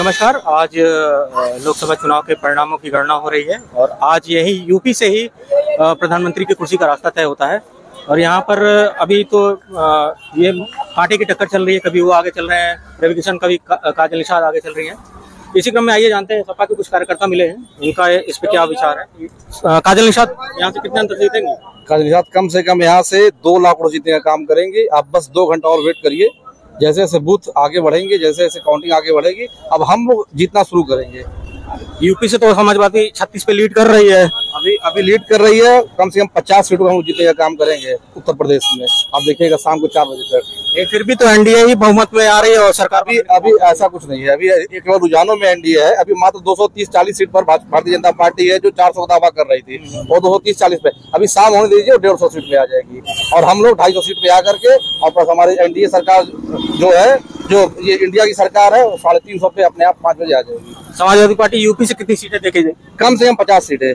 नमस्कार। आज लोकसभा चुनाव के परिणामों की गणना हो रही है और आज यही यूपी से ही प्रधानमंत्री की कुर्सी का रास्ता तय होता है। और यहाँ पर अभी तो ये कांटे की टक्कर चल रही है, कभी वो आगे चल रहे हैं रवि किशन, कभी काजल निषाद आगे चल रही हैं। इसी क्रम में आइए जानते हैं, सपा के कुछ कार्यकर्ता मिले हैं, उनका इस पे क्या विचार है। काजल निषाद यहाँ से कितने अंतर से जीतेंगे? काजल निषाद कम से कम यहाँ से 2 लाख वोट जीतने का काम करेंगे। आप बस 2 घंटा और वेट करिए, जैसे जैसे बूथ आगे बढ़ेंगे, जैसे जैसे काउंटिंग आगे बढ़ेगी, अब हम लोग जीतना शुरू करेंगे। यूपी से तो समाजवादी 36 पे लीड कर रही है, अभी लीड कर रही है। कम से कम 50 सीटों हम जीतने का काम करेंगे उत्तर प्रदेश में। आप देखिएगा शाम को 4 बजे तक। फिर भी तो एनडीए ही बहुमत में आ रही है और सरकार अभी ऐसा कुछ नहीं है। अभी केवल रुझानों में एनडीए है। अभी मात्र 230-40 सीट पर भारतीय जनता पार्टी है, जो 400 का दावा कर रही थी, वो 230-40 पे। अभी शाम होने दीजिए, 150 सीट पे आ जाएगी और हम लोग 250 सीट पे आकर के, और प्लस हमारे एनडीए सरकार जो है, जो ये इंडिया की सरकार है, 350 पे अपने आप 5 बजे आ जाएगी। समाजवादी पार्टी यूपी से कितनी सीटें देखी जाए? कम से कम 50 सीटें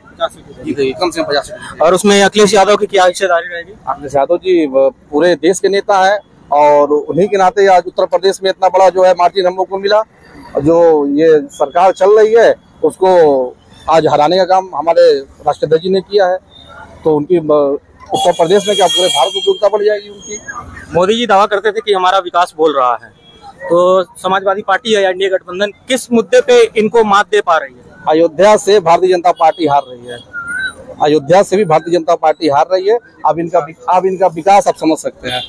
जीतेगी, कम से कम 50 सीटें। और उसमें अखिलेश यादव की क्या हिस्सेदारी रहेगी? अखिलेश यादव जी पूरे देश के नेता है और उन्हीं के नाते आज उत्तर प्रदेश में इतना बड़ा जो है मार्जिन हम लोग को मिला। जो ये सरकार चल रही है उसको आज हराने का काम हमारे राष्ट्रपति जी ने किया है। तो उनकी उत्तर प्रदेश में क्या पूरे भारत को उपयोगिता बढ़ जाएगी उनकी। मोदी जी दावा करते थे कि हमारा विकास बोल रहा है, तो समाजवादी पार्टी या एनडीए गठबंधन किस मुद्दे पे इनको मात दे पा रही है? अयोध्या से भारतीय जनता पार्टी हार रही है। अयोध्या से भी भारतीय जनता पार्टी हार रही है। अब इनका विकास आप समझ सकते हैं।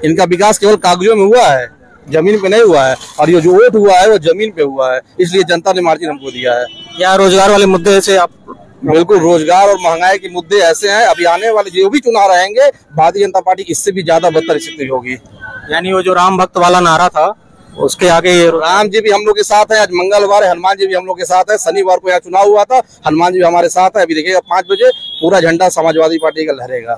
इनका विकास केवल कागजों में हुआ है, जमीन पे नहीं हुआ है। और ये जो वोट हुआ है वो जमीन पे हुआ है, इसलिए जनता ने मार्जिन हमको दिया है। या रोजगार वाले मुद्दे से आप? बिल्कुल, रोजगार और महंगाई के मुद्दे ऐसे हैं, अभी आने वाले जो भी चुनाव रहेंगे, भारतीय जनता पार्टी इससे भी ज्यादा बदतर स्थिति होगी। यानी वो जो राम भक्त वाला नारा था, उसके आगे राम जी भी हम लोग के साथ है। आज मंगलवार है, हनुमान जी भी हम लोग के साथ है। शनिवार को यहाँ चुनाव हुआ था, हनुमान जी भी हमारे साथ है। अभी देखिएगा 5 बजे पूरा झंडा समाजवादी पार्टी का लहरेगा।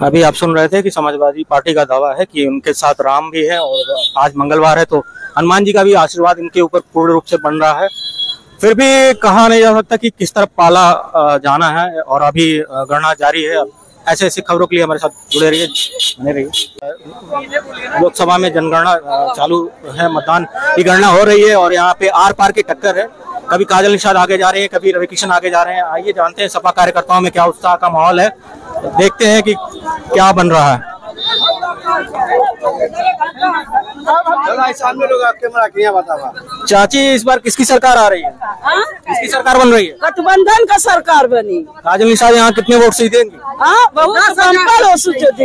अभी आप सुन रहे थे कि समाजवादी पार्टी का दावा है कि उनके साथ राम भी है और आज मंगलवार है तो हनुमान जी का भी आशीर्वाद इनके ऊपर पूर्ण रूप से बन रहा है। फिर भी कहा नहीं जा सकता कि किस तरफ पाला जाना है और अभी गणना जारी है। ऐसे ऐसी खबरों के लिए हमारे साथ जुड़े रहिए, बने रहिए। लोकसभा में जनगणना चालू है, मतदान की गणना हो रही है और यहाँ पे आर पार की टक्कर है। कभी काजल निषाद आगे जा रहे हैं, कभी रवि किशन आगे जा रहे हैं। आइए जानते हैं सपा कार्यकर्ताओं में क्या उत्साह का माहौल है, देखते हैं कि क्या बन रहा है। चाची, इस बार किसकी सरकार आ रही है? किसकी सरकार बन रही है? गठबंधन का सरकार बनी। काजल निषाद यहाँ कितने वोट से जीतेंगी? बहुत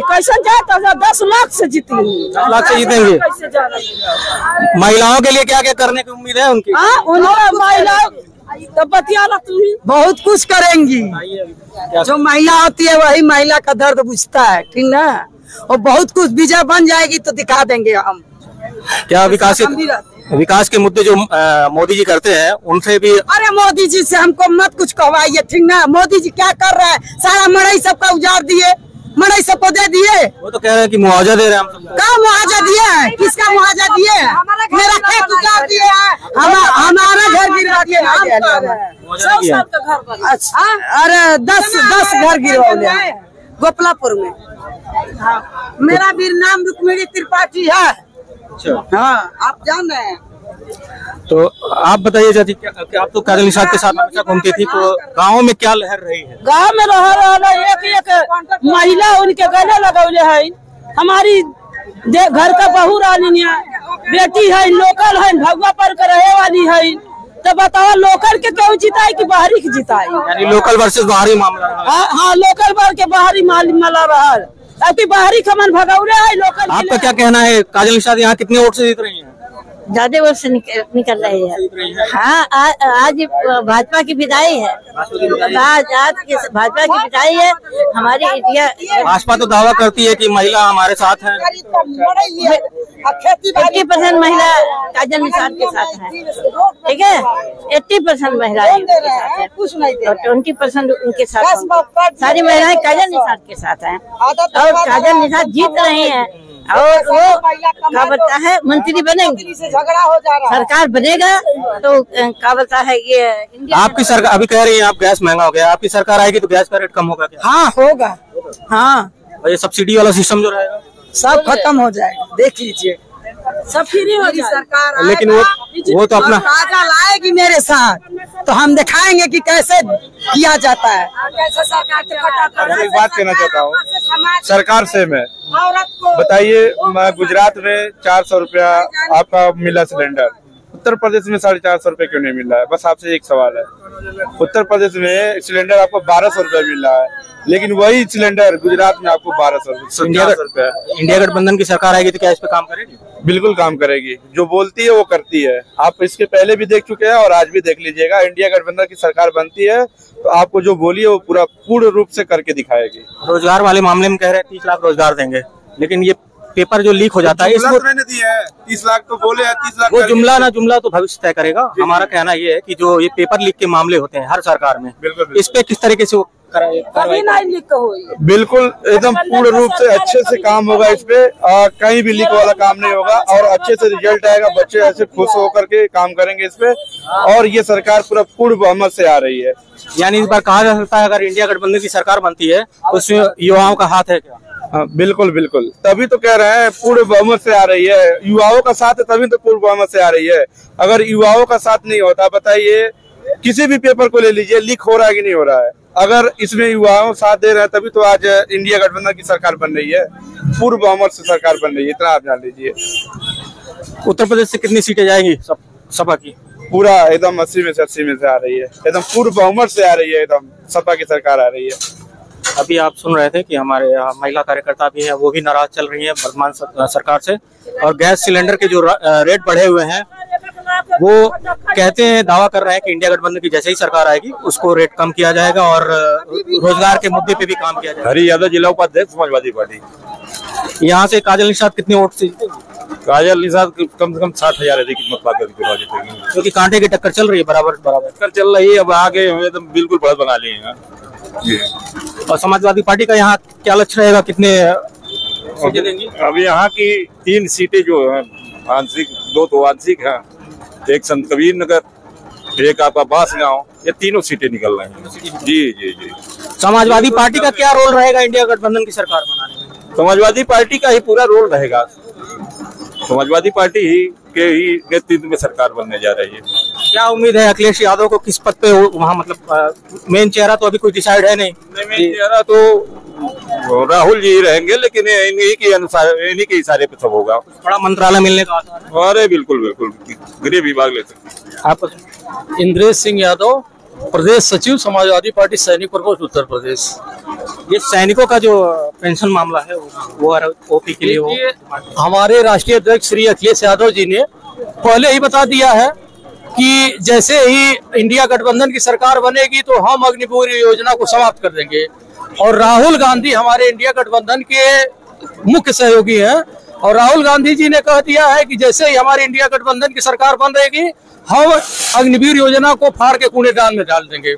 कैसे जाता? 10 लाख से जीतेंगी। 10 लाख से जीतेंगे। महिलाओं के लिए क्या क्या करने की उम्मीद है उनकी? महिला तो बतियाना तू ही बहुत कुछ करेंगी। जो महिला होती है वही महिला का दर्द बुझता है, ठीक ना। और बहुत कुछ विजय बन जाएगी तो दिखा देंगे हम। क्या विकास के मुद्दे जो मोदी जी करते हैं उनसे भी? अरे मोदी जी से हमको मत कुछ कहवाइए, ठीक ना। मोदी जी क्या कर रहा है? सारा मड़ई सबका उजाड़ दिए, मड़ई सबको दे दिए। वो तो कह रहे हैं कि मुआवजा दे रहे हैं हम सबको। क्या मुआवजा दिए है? किसका मुआवजा दिए? मेरा खेत उजाड़ दिए, हमारा घर गिरवा दिए। अरे 10 घर गिरवा गोपलापुर में। मेरा भी नाम रुक्मिणी त्रिपाठी है। हाँ, आप जान रहे हैं। तो आप बताइए चाची, आप तो काजल निषाद के साथ हमेशा घूमती थी, तो गाँव में क्या लहर रही है? गाँव में एक महिला उनके गले लगौले है। हमारी घर का बहू रानी बेटी है, लोकल है, भगवा पर के रहे वाली है। तो बताओ लोकल के क्यों जिताई कि बाहरी के जिताई? यानी लोकल वर्सेस बाहरी मामला। हाँ, लोकल वर्ग के बाहरी मामला रहा। अभी बाहरी खमन भगौरे है लोकल। आपका क्या कहना है? काजल निषाद यहाँ कितने वोट से जीत रही है? ज्यादा वोट से निकल रही है। हाँ, आज भाजपा की विदाई है। आज भाजपा की विदाई है हमारी इंडिया। भाजपा तो दावा करती है कि महिला हमारे साथ है। 80% महिला काजल निषाद के साथ है, ठीक है। 80% महिलाएं उनके साथ है और 20% उनके साथ। सारी महिलाएं काजल निषाद के साथ हैं और काजल निषाद जीत रही हैं और वो क्या बोलता है मंत्री बनेंगे, सरकार बनेगा तो क्या बोलता है ये आपकी सरकार। अभी कह रही है आप गैस महंगा हो गया, आपकी सरकार आएगी तो गैस का रेट कम होगा क्या? हाँ होगा। हाँ, और ये सब्सिडी वाला सिस्टम जो रहेगा सब खत्म हो जाएगा, देख लीजिए। सब फ्री हो जाए सरकार। लेकिन वो तो अपना राजा लाएगी मेरे साथ, तो हम दिखाएंगे कि कैसे किया जाता है। मैं एक बात कहना चाहता हूँ सरकार से, मैं बताइए, मैं गुजरात में 400 रुपया आपका मिला सिलेंडर, उत्तर प्रदेश में 450 रुपए क्यों नहीं मिल रहा है? बस आपसे एक सवाल है। उत्तर प्रदेश में सिलेंडर आपको 1200 रुपए मिल रहा है, लेकिन वही सिलेंडर गुजरात में आपको 1200 रुपए। इंडिया गठबंधन की सरकार आएगी तो क्या इस पे काम करेगी? बिल्कुल काम करेगी, जो बोलती है वो करती है। आप इसके पहले भी देख चुके हैं और आज भी देख लीजिएगा, इंडिया गठबंधन की सरकार बनती है तो आपको जो बोली है वो पूरा पूर्ण रूप से करके दिखाएगी। रोजगार वाले मामले में कह रहे हैं 30 लाख रोजगार देंगे, लेकिन ये पेपर जो लीक हो जाता है इसको मैंने दिया है 30 लाख तो बोले हैं, 30 लाख वो जुमला तो भविष्य तय करेगा। हमारा कहना ये है कि जो ये पेपर लीक के मामले होते हैं हर सरकार में, इस पे किस तरीके से कभी नहीं लीक हुई। बिल्कुल एकदम पूर्ण रूप से अच्छे से काम होगा इस पे, कहीं भी लीक वाला काम नहीं होगा और अच्छे से रिजल्ट आएगा। बच्चे ऐसे खुश होकर के काम करेंगे इस पे, और ये सरकार पूरा पूर्ण बहुमत से आ रही है। यानी इस बार कहा जा सकता है अगर इंडिया गठबंधन की सरकार बनती है तो उसमें युवाओं का हाथ है क्या? बिल्कुल बिल्कुल, तभी तो कह रहे हैं पूर्ण बहुमत से आ रही है। युवाओं का साथ है तभी तो पूर्ण बहुमत से आ रही है। अगर युवाओं का साथ नहीं होता, बताइए किसी भी पेपर को ले लीजिए, लीक हो रहा है कि नहीं हो रहा है? अगर इसमें युवाओं साथ दे रहे हैं तभी तो आज इंडिया गठबंधन की सरकार बन रही है, पूर्ण बहुमत से सरकार बन रही है, इतना आप जान लीजिए। उत्तर प्रदेश से कितनी सीटें जाएंगी सपा की? पूरा एकदम 80 में से आ रही है, एकदम पूर्ण बहुमत से आ रही है, एकदम सपा की सरकार आ रही है। अभी आप सुन रहे थे कि हमारे महिला कार्यकर्ता भी हैं, वो भी नाराज चल रही हैं वर्तमान सरकार से। और गैस सिलेंडर के जो रेट बढ़े हुए हैं वो कहते हैं, दावा कर रहे हैं कि इंडिया गठबंधन की जैसे ही सरकार आएगी उसको रेट कम किया जाएगा और रोजगार के मुद्दे पे भी काम किया जाएगा। हरी यादव जिला उपाध्यक्ष समाजवादी पार्टी। यहाँ से काजल निषाद कितने वोट से? काजल निषाद कम से कम 60,000 अधिक मत पाकर जीतेगी, क्योंकि कांटे की टक्कर चल रही है, बराबर टक्कर चल रही है। अब आगे हमें तो बिल्कुल बढ़त बना लिए हैं। और समाजवादी पार्टी का यहाँ क्या लक्ष्य रहेगा, कितने सीटें देंगी? अब यहाँ की 3 सीटें जो है आंशिक, 2 तो आंशिक है, एक संत कबीर नगर, एक आपका बांसगांव, ये तीनों सीटें निकल रही हैं। जी। समाजवादी पार्टी का क्या रोल रहेगा इंडिया गठबंधन की सरकार बनाने में? समाजवादी पार्टी का ही पूरा रोल रहेगा। समाजवादी पार्टी ही के ही नेतृत्व में सरकार बनने जा रही है। क्या उम्मीद है अखिलेश यादव को किस पद पे वहाँ, मतलब मेन चेहरा तो अभी कोई डिसाइड है नहीं? मेन चेहरा तो राहुल जी रहेंगे, लेकिन इन्हीं के अनुसार, इन्हीं के इशारे पे सब होगा। बड़ा मंत्रालय मिलने का आसार है? अरे बिल्कुल, गृह विभाग ले सकते। आपको? इंद्रेश सिंह यादव, प्रदेश सचिव समाजवादी पार्टी सैनिक प्रकोष्ठ उत्तर प्रदेश। ये सैनिकों का जो पेंशन मामला है वो ओपी के लिए हमारे राष्ट्रीय अध्यक्ष श्री अखिलेश यादव जी ने पहले ही बता दिया है कि जैसे ही इंडिया गठबंधन की सरकार बनेगी तो हम अग्निवीर योजना को समाप्त कर देंगे। और राहुल गांधी हमारे इंडिया गठबंधन के मुख्य सहयोगी हैं, और राहुल गांधी जी ने कह दिया है कि जैसे ही हमारी इंडिया गठबंधन की सरकार बन रहेगी हम अग्निवीर योजना को फाड़ के कूड़ेदान में डाल देंगे।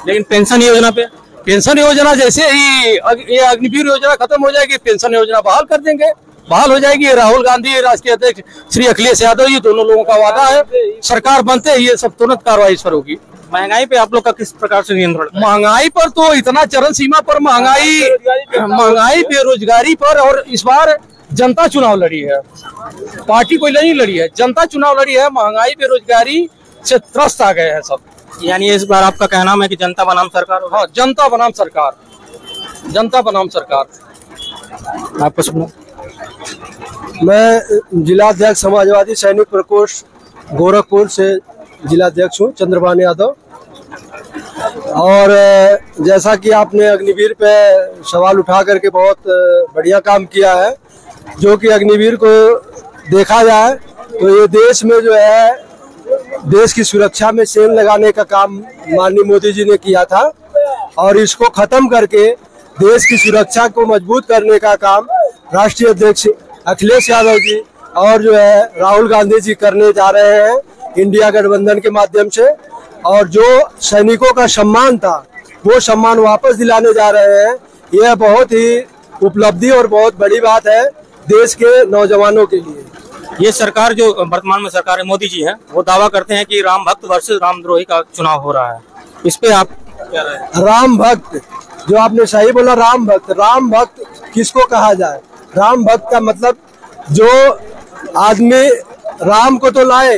लेकिन पेंशन योजना जैसे ही ये अग्निवीर योजना खत्म हो जाएगी, पेंशन योजना बहाल कर देंगे, बहाल हो जाएगी। राहुल गांधी राष्ट्रीय अध्यक्ष श्री अखिलेश यादव जी, दोनों लोगों का वादा है, सरकार बनते ही ये सब तुरंत कार्रवाई इस पर होगी। महंगाई पे आप लोग का किस प्रकार से नियंत्रण? महंगाई पर तो इतना चरम सीमा पर महंगाई, बेरोजगारी पर, और इस बार जनता चुनाव लड़ी है, पार्टी कोई नहीं लड़ी है, जनता चुनाव लड़ी है। महंगाई बेरोजगारी से त्रस्त आ गए हैं सब। यानी इस बार आपका कहना है कि जनता बनाम सरकार? हाँ, जनता बनाम सरकार, जनता बनाम सरकार। आपको सुनो। मैं जिलाध्यक्ष समाजवादी सैनिक प्रकोष्ठ गोरखपुर से जिलाध्यक्ष हूँ, चंद्रभान यादव। और जैसा कि आपने अग्निवीर पे सवाल उठा करके बहुत बढ़िया काम किया है, जो कि अग्निवीर को देखा जाए तो ये देश में जो है देश की सुरक्षा में सेल लगाने का काम माननीय मोदी जी ने किया था, और इसको खत्म करके देश की सुरक्षा को मजबूत करने का काम राष्ट्रीय अध्यक्ष अखिलेश यादव जी और जो है राहुल गांधी जी करने जा रहे हैं इंडिया गठबंधन के माध्यम से। और जो सैनिकों का सम्मान था वो सम्मान वापस दिलाने जा रहे हैं। यह बहुत ही उपलब्धि और बहुत बड़ी बात है देश के नौजवानों के लिए। ये सरकार जो वर्तमान में सरकार है, मोदी जी है, वो दावा करते हैं कि राम भक्त वर्सेस रामद्रोही का चुनाव हो रहा है, इस पे आप क्या राय है? राम भक्त, जो आपने सही बोला, राम भक्त किसको कहा जाए? राम भक्त का मतलब जो आदमी राम को तो लाए,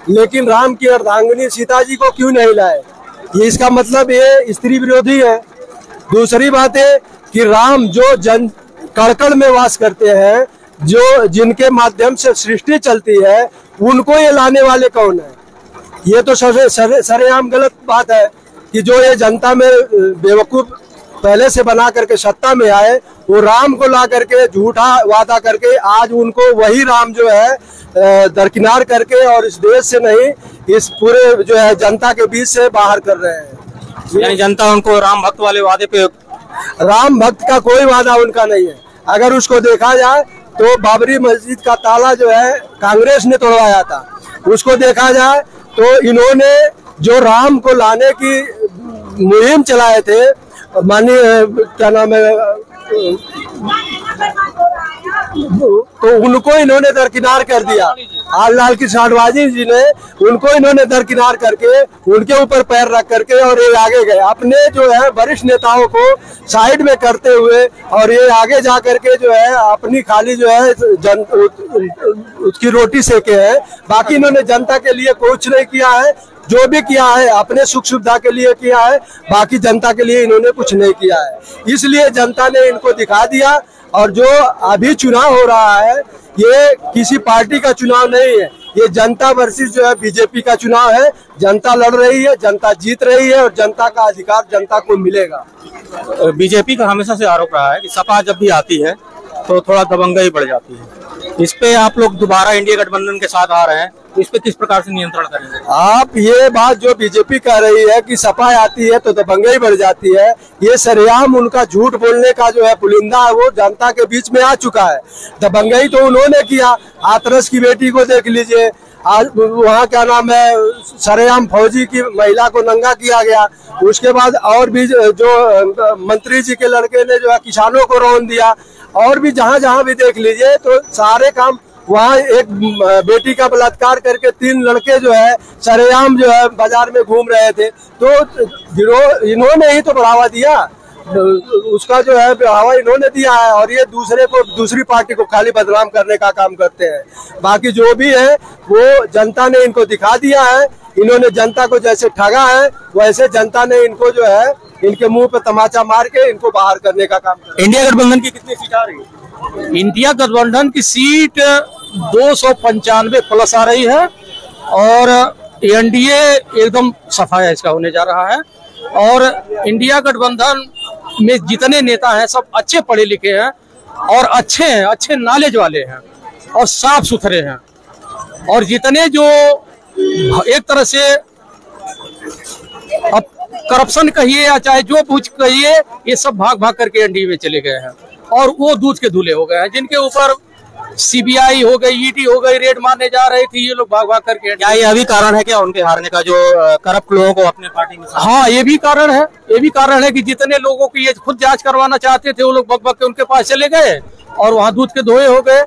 लेकिन राम की अर्धांगिनी सीता जी को क्यों नहीं लाए? ये इसका मतलब ये स्त्री विरोधी है। दूसरी बात है कि राम जो जन कड़कड़ में वास करते हैं, जो जिनके माध्यम से सृष्टि चलती है, उनको ये लाने वाले कौन है? ये तो सरेआम गलत बात है कि जो ये जनता में बेवकूफ पहले से बना करके सत्ता में आए, वो राम को ला करके झूठा वादा करके आज उनको वही राम जो है दरकिनार करके और इस देश से नहीं, इस पूरे जो है जनता के बीच से बाहर कर रहे हैं। यानी जनता उनको राम भक्त वाले वादे पे, राम भक्त का कोई वादा उनका नहीं है। अगर उसको देखा जाए तो बाबरी मस्जिद का ताला जो है कांग्रेस ने तोड़वाया था। उसको देखा जाए तो इन्होंने जो राम को लाने की मुहिम चलाए थे, माननीय क्या नाम है, तो उनको इन्होंने दरकिनार कर दिया। लाल कृष्ण आडवाणी जी ने उनको इन्होंने दरकिनार करके उनके ऊपर पैर रख करके और ये आगे गए, अपने जो है वरिष्ठ नेताओं को साइड में करते हुए, और ये आगे जा करके जो है अपनी खाली जो है उसकी रोटी सेके है। बाकी इन्होंने जनता के लिए कुछ नहीं किया है। जो भी किया है अपने सुख सुविधा के लिए किया है, बाकी जनता के लिए इन्होंने कुछ नहीं किया है। इसलिए जनता ने इनको दिखा दिया। और जो अभी चुनाव हो रहा है, ये किसी पार्टी का चुनाव नहीं है, ये जनता वर्सेस जो है बीजेपी का चुनाव है। जनता लड़ रही है, जनता जीत रही है और जनता का अधिकार जनता को मिलेगा। बीजेपी का हमेशा से आरोप रहा है कि सपा जब भी आती है तो थोड़ा दबंगई बढ़ जाती है। इस पे आप लोग दोबारा इंडिया गठबंधन के साथ आ रहे हैं, तो इस पे किस प्रकार से नियंत्रण करेंगे? आप ये बात जो बीजेपी कह रही है कि सपा आती है तो दबंगई बढ़ जाती है, ये सरेआम उनका झूठ बोलने का जो है पुलिंदा है, वो जनता के बीच में आ चुका है। दबंगई तो उन्होंने किया, हाथरस की बेटी को देख लीजिए, आज वहाँ क्या नाम है, सरेआम फौजी की महिला को नंगा किया गया। उसके बाद और भी जो मंत्री जी के लड़के ने जो है किसानों को रौन दिया, और भी जहाँ जहाँ भी देख लीजिए तो सारे काम। वहाँ एक बेटी का बलात्कार करके 3 लड़के जो है सरेआम जो है बाजार में घूम रहे थे, तो इन्होंने ही तो बढ़ावा दिया, उसका जो है बढ़ावा इन्होंने दिया है। और ये दूसरे को, दूसरी पार्टी को खाली बदनाम करने का काम करते हैं। बाकी जो भी है वो जनता ने इनको दिखा दिया है। इन्होंने जनता को जैसे ठगा है, वैसे जनता ने इनको जो है इनके मुंह पे तमाचा मार के इनको बाहर करने का काम किया। इंडिया गठबंधन की कितनी सीट आ रही है? इंडिया गठबंधन की सीट 295 प्लस आ रही है, और एनडीए एकदम सफाया इसका होने जा रहा है। और इंडिया गठबंधन में जितने नेता हैं सब अच्छे पढ़े लिखे हैं और अच्छे हैं, अच्छे नॉलेज वाले हैं और साफ सुथरे हैं। और जितने जो एक तरह से अब करप्शन कहिए या चाहे जो कुछ कहिए, ये सब भाग भाग करके एनडीए में चले गए हैं और वो दूध के दूल्हे हो गए हैं। जिनके ऊपर सीबीआई हो गई, ईडी हो गई, रेड मारने जा रही थी, ये लोग भाग भाग करके। क्या ये अभी कारण है क्या उनके हारने का, जो करप्ट लोगों को अपने पार्टी में? हाँ, ये भी कारण है। ये भी कारण है कि जितने लोगों की ये खुद जांच करवाना चाहते थे, वो लोग बक बक के उनके पास चले गए और वहाँ दूध के धोए हो गए।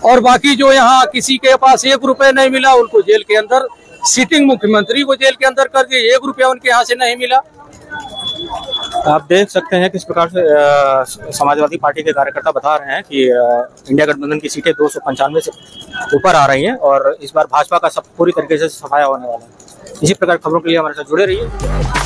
और बाकी जो यहाँ किसी के पास 1 रुपए नहीं मिला, उनको जेल के अंदर, सिटिंग मुख्यमंत्री को जेल के अंदर कर दिए, 1 रुपया उनके यहाँ से नहीं मिला। आप देख सकते हैं किस प्रकार से समाजवादी पार्टी के कार्यकर्ता बता रहे हैं कि इंडिया गठबंधन की सीटें 295 से ऊपर आ रही हैं और इस बार भाजपा का सब पूरी तरीके से सफाया होने वाला है। इसी प्रकार खबरों के लिए हमारे साथ जुड़े रहिए।